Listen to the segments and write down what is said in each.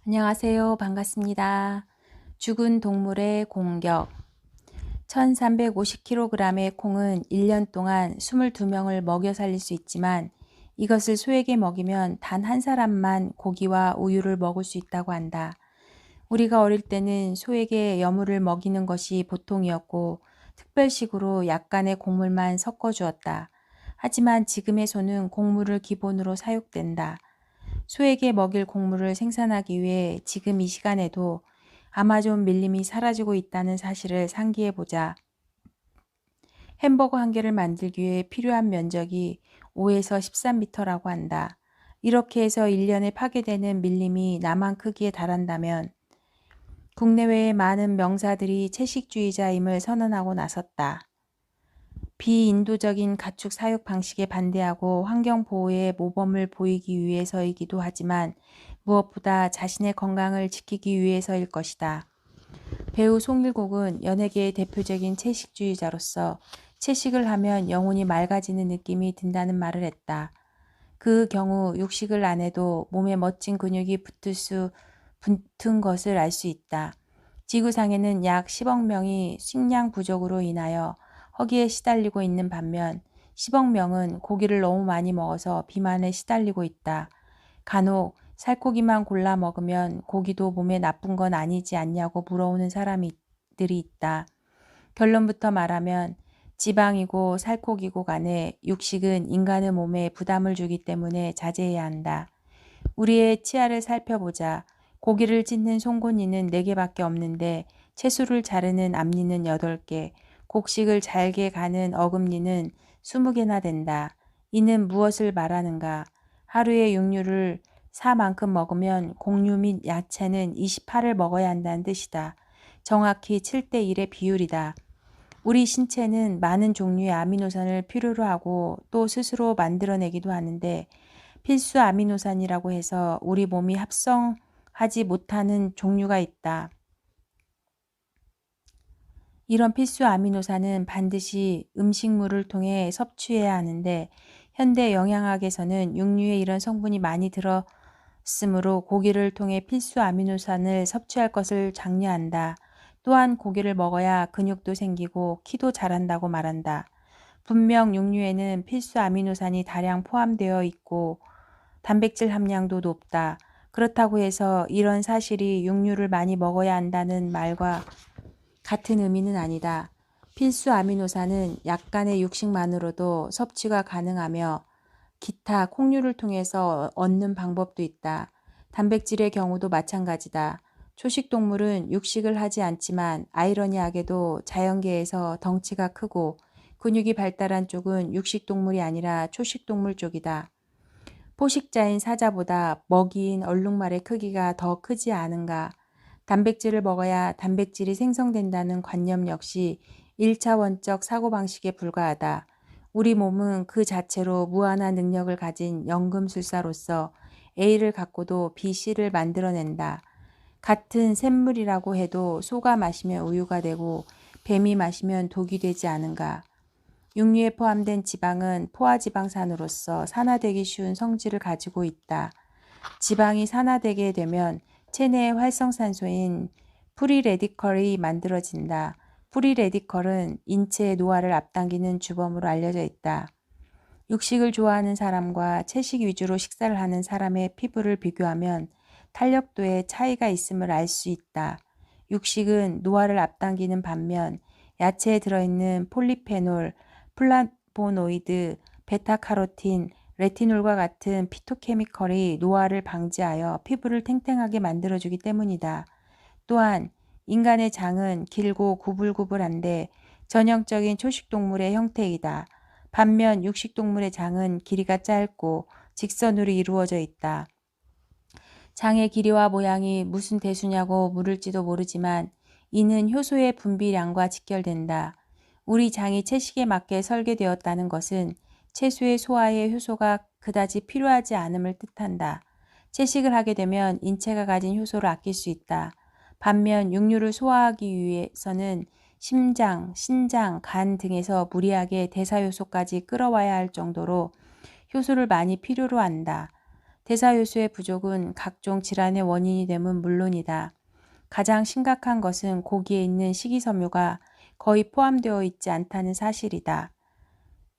안녕하세요. 반갑습니다. 죽은 동물의 공격. 1350kg의 콩은 1년 동안 22명을 먹여 살릴 수 있지만 이것을 소에게 먹이면 단 한 사람만 고기와 우유를 먹을 수 있다고 한다. 우리가 어릴 때는 소에게 여물을 먹이는 것이 보통이었고 특별식으로 약간의 곡물만 섞어 주었다. 하지만 지금의 소는 곡물을 기본으로 사육된다. 소에게 먹일 곡물을 생산하기 위해 지금 이 시간에도 아마존 밀림이 사라지고 있다는 사실을 상기해 보자. 햄버거 한 개를 만들기 위해 필요한 면적이 5에서 13m라고 한다. 이렇게 해서 1년에 파괴되는 밀림이 남한 크기에 달한다면 국내외의 많은 명사들이 채식주의자임을 선언하고 나섰다. 비인도적인 가축 사육 방식에 반대하고 환경보호에 모범을 보이기 위해서이기도 하지만 무엇보다 자신의 건강을 지키기 위해서일 것이다. 배우 송일곡은 연예계의 대표적인 채식주의자로서 채식을 하면 영혼이 맑아지는 느낌이 든다는 말을 했다. 그 경우 육식을 안 해도 몸에 멋진 근육이 붙은 것을 알 수 있다. 지구상에는 약 10억 명이 식량 부족으로 인하여 허기에 시달리고 있는 반면 10억 명은 고기를 너무 많이 먹어서 비만에 시달리고 있다. 간혹 살코기만 골라 먹으면 고기도 몸에 나쁜 건 아니지 않냐고 물어오는 사람들이 있다. 결론부터 말하면 지방이고 살코기고 간에 육식은 인간의 몸에 부담을 주기 때문에 자제해야 한다. 우리의 치아를 살펴보자. 고기를 찢는 송곳니는 4개밖에 없는데 채소를 자르는 앞니는 8개, 곡식을 잘게 가는 어금니는 20개나 된다. 이는 무엇을 말하는가? 하루에 육류를 4만큼 먹으면 곡류 및 야채는 28을 먹어야 한다는 뜻이다. 정확히 7대1의 비율이다. 우리 신체는 많은 종류의 아미노산을 필요로 하고 또 스스로 만들어내기도 하는데 필수 아미노산이라고 해서 우리 몸이 합성하지 못하는 종류가 있다. 이런 필수 아미노산은 반드시 음식물을 통해 섭취해야 하는데 현대 영양학에서는 육류에 이런 성분이 많이 들었으므로 고기를 통해 필수 아미노산을 섭취할 것을 장려한다. 또한 고기를 먹어야 근육도 생기고 키도 자란다고 말한다. 분명 육류에는 필수 아미노산이 다량 포함되어 있고 단백질 함량도 높다. 그렇다고 해서 이런 사실이 육류를 많이 먹어야 한다는 말과 같은 의미는 아니다. 필수 아미노산은 약간의 육식만으로도 섭취가 가능하며 기타 콩류를 통해서 얻는 방법도 있다. 단백질의 경우도 마찬가지다. 초식동물은 육식을 하지 않지만 아이러니하게도 자연계에서 덩치가 크고 근육이 발달한 쪽은 육식동물이 아니라 초식동물 쪽이다. 포식자인 사자보다 먹이인 얼룩말의 크기가 더 크지 않은가. 단백질을 먹어야 단백질이 생성된다는 관념 역시 1차원적 사고방식에 불과하다. 우리 몸은 그 자체로 무한한 능력을 가진 연금술사로서 A를 갖고도 B, C를 만들어낸다. 같은 샘물이라고 해도 소가 마시면 우유가 되고 뱀이 마시면 독이 되지 않은가. 육류에 포함된 지방은 포화지방산으로서 산화되기 쉬운 성질을 가지고 있다. 지방이 산화되게 되면 체내의 활성산소인 프리레디컬이 만들어진다. 프리레디컬은 인체의 노화를 앞당기는 주범으로 알려져 있다. 육식을 좋아하는 사람과 채식 위주로 식사를 하는 사람의 피부를 비교하면 탄력도에 차이가 있음을 알 수 있다. 육식은 노화를 앞당기는 반면 야채에 들어있는 폴리페놀, 플라보노이드, 베타카로틴, 레티놀과 같은 피토케미컬이 노화를 방지하여 피부를 탱탱하게 만들어주기 때문이다. 또한 인간의 장은 길고 구불구불한데 전형적인 초식동물의 형태이다. 반면 육식동물의 장은 길이가 짧고 직선으로 이루어져 있다. 장의 길이와 모양이 무슨 대수냐고 물을지도 모르지만 이는 효소의 분비량과 직결된다. 우리 장이 채식에 맞게 설계되었다는 것은 채소의 소화에 효소가 그다지 필요하지 않음을 뜻한다. 채식을 하게 되면 인체가 가진 효소를 아낄 수 있다. 반면 육류를 소화하기 위해서는 심장, 신장, 간 등에서 무리하게 대사효소까지 끌어와야 할 정도로 효소를 많이 필요로 한다. 대사효소의 부족은 각종 질환의 원인이 됨은 물론이다. 가장 심각한 것은 고기에 있는 식이섬유가 거의 포함되어 있지 않다는 사실이다.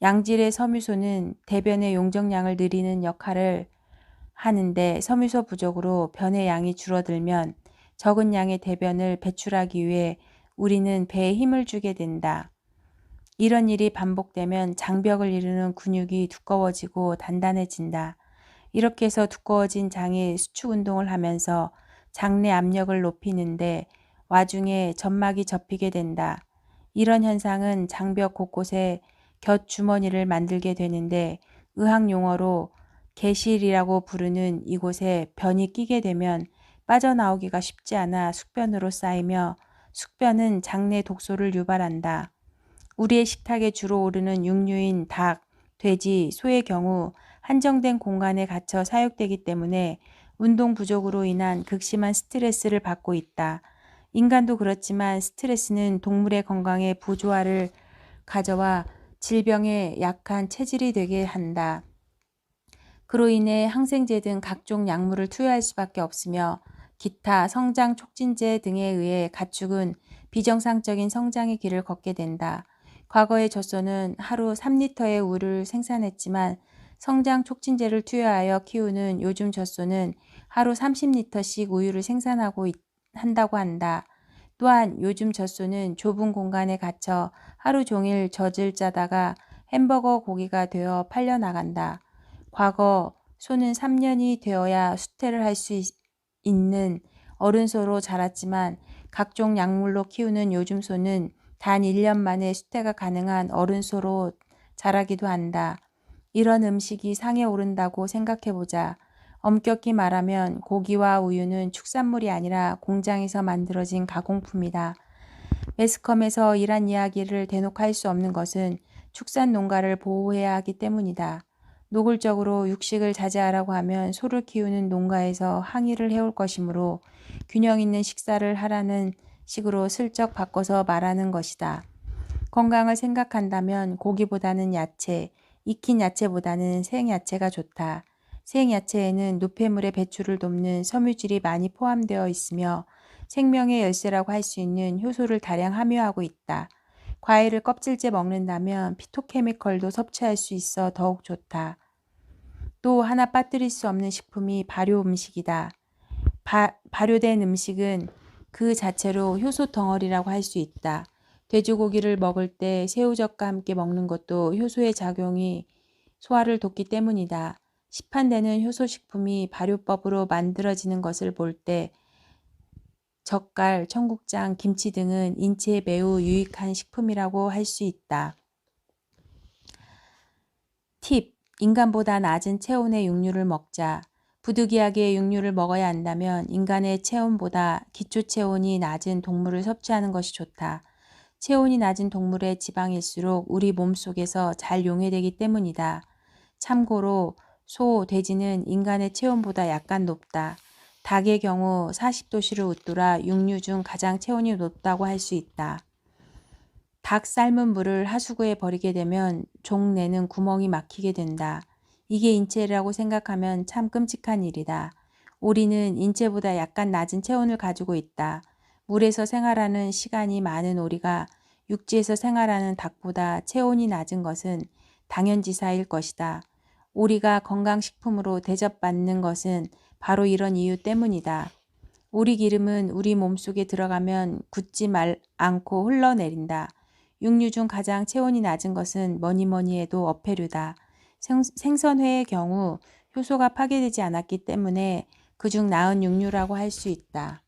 양질의 섬유소는 대변의 용적량을 늘리는 역할을 하는데 섬유소 부족으로 변의 양이 줄어들면 적은 양의 대변을 배출하기 위해 우리는 배에 힘을 주게 된다. 이런 일이 반복되면 장벽을 이루는 근육이 두꺼워지고 단단해진다. 이렇게 해서 두꺼워진 장이 수축 운동을 하면서 장내 압력을 높이는데 와중에 점막이 접히게 된다. 이런 현상은 장벽 곳곳에 곁주머니를 만들게 되는데 의학 용어로 개실이라고 부르는 이곳에 변이 끼게 되면 빠져나오기가 쉽지 않아 숙변으로 쌓이며 숙변은 장내 독소를 유발한다. 우리의 식탁에 주로 오르는 육류인 닭, 돼지, 소의 경우 한정된 공간에 갇혀 사육되기 때문에 운동 부족으로 인한 극심한 스트레스를 받고 있다. 인간도 그렇지만 스트레스는 동물의 건강에 부조화를 가져와 질병에 약한 체질이 되게 한다. 그로 인해 항생제 등 각종 약물을 투여할 수밖에 없으며 기타 성장 촉진제 등에 의해 가축은 비정상적인 성장의 길을 걷게 된다. 과거의 젖소는 하루 3리터의 우유를 생산했지만 성장 촉진제를 투여하여 키우는 요즘 젖소는 하루 30리터씩 우유를 생산하고 한다고 한다. 또한 요즘 젖소는 좁은 공간에 갇혀 하루 종일 젖을 짜다가 햄버거 고기가 되어 팔려나간다. 과거 소는 3년이 되어야 수태를 할 수 있는 어른소로 자랐지만 각종 약물로 키우는 요즘 소는 단 1년 만에 수태가 가능한 어른소로 자라기도 한다. 이런 음식이 상에 오른다고 생각해보자. 엄격히 말하면 고기와 우유는 축산물이 아니라 공장에서 만들어진 가공품이다. 매스컴에서 이란 이야기를 대놓고 할 수 없는 것은 축산 농가를 보호해야 하기 때문이다. 노골적으로 육식을 자제하라고 하면 소를 키우는 농가에서 항의를 해올 것이므로 균형 있는 식사를 하라는 식으로 슬쩍 바꿔서 말하는 것이다. 건강을 생각한다면 고기보다는 야채, 익힌 야채보다는 생야채가 좋다. 생야채에는 노폐물의 배출을 돕는 섬유질이 많이 포함되어 있으며 생명의 열쇠라고 할 수 있는 효소를 다량 함유하고 있다. 과일을 껍질째 먹는다면 피토케미컬도 섭취할 수 있어 더욱 좋다. 또 하나 빠뜨릴 수 없는 식품이 발효 음식이다. 발효된 음식은 그 자체로 효소 덩어리라고 할 수 있다. 돼지고기를 먹을 때 새우젓과 함께 먹는 것도 효소의 작용이 소화를 돕기 때문이다. 시판되는 효소식품이 발효법으로 만들어지는 것을 볼 때 젓갈, 청국장, 김치 등은 인체에 매우 유익한 식품이라고 할 수 있다. 팁. 인간보다 낮은 체온의 육류를 먹자. 부득이하게 육류를 먹어야 한다면 인간의 체온보다 기초 체온이 낮은 동물을 섭취하는 것이 좋다. 체온이 낮은 동물의 지방일수록 우리 몸속에서 잘 용해되기 때문이다. 참고로 소, 돼지는 인간의 체온보다 약간 높다. 닭의 경우 40도씨를 웃돌아 육류 중 가장 체온이 높다고 할 수 있다. 닭 삶은 물을 하수구에 버리게 되면 종 내는 구멍이 막히게 된다. 이게 인체라고 생각하면 참 끔찍한 일이다. 오리는 인체보다 약간 낮은 체온을 가지고 있다. 물에서 생활하는 시간이 많은 오리가 육지에서 생활하는 닭보다 체온이 낮은 것은 당연지사일 것이다. 오리가 건강식품으로 대접받는 것은 바로 이런 이유 때문이다. 오리 기름은 우리 몸속에 들어가면 굳지 않고 흘러내린다. 육류 중 가장 체온이 낮은 것은 뭐니 해도 어패류다. 생선회의 경우 효소가 파괴되지 않았기 때문에 그중 나은 육류라고 할 수 있다.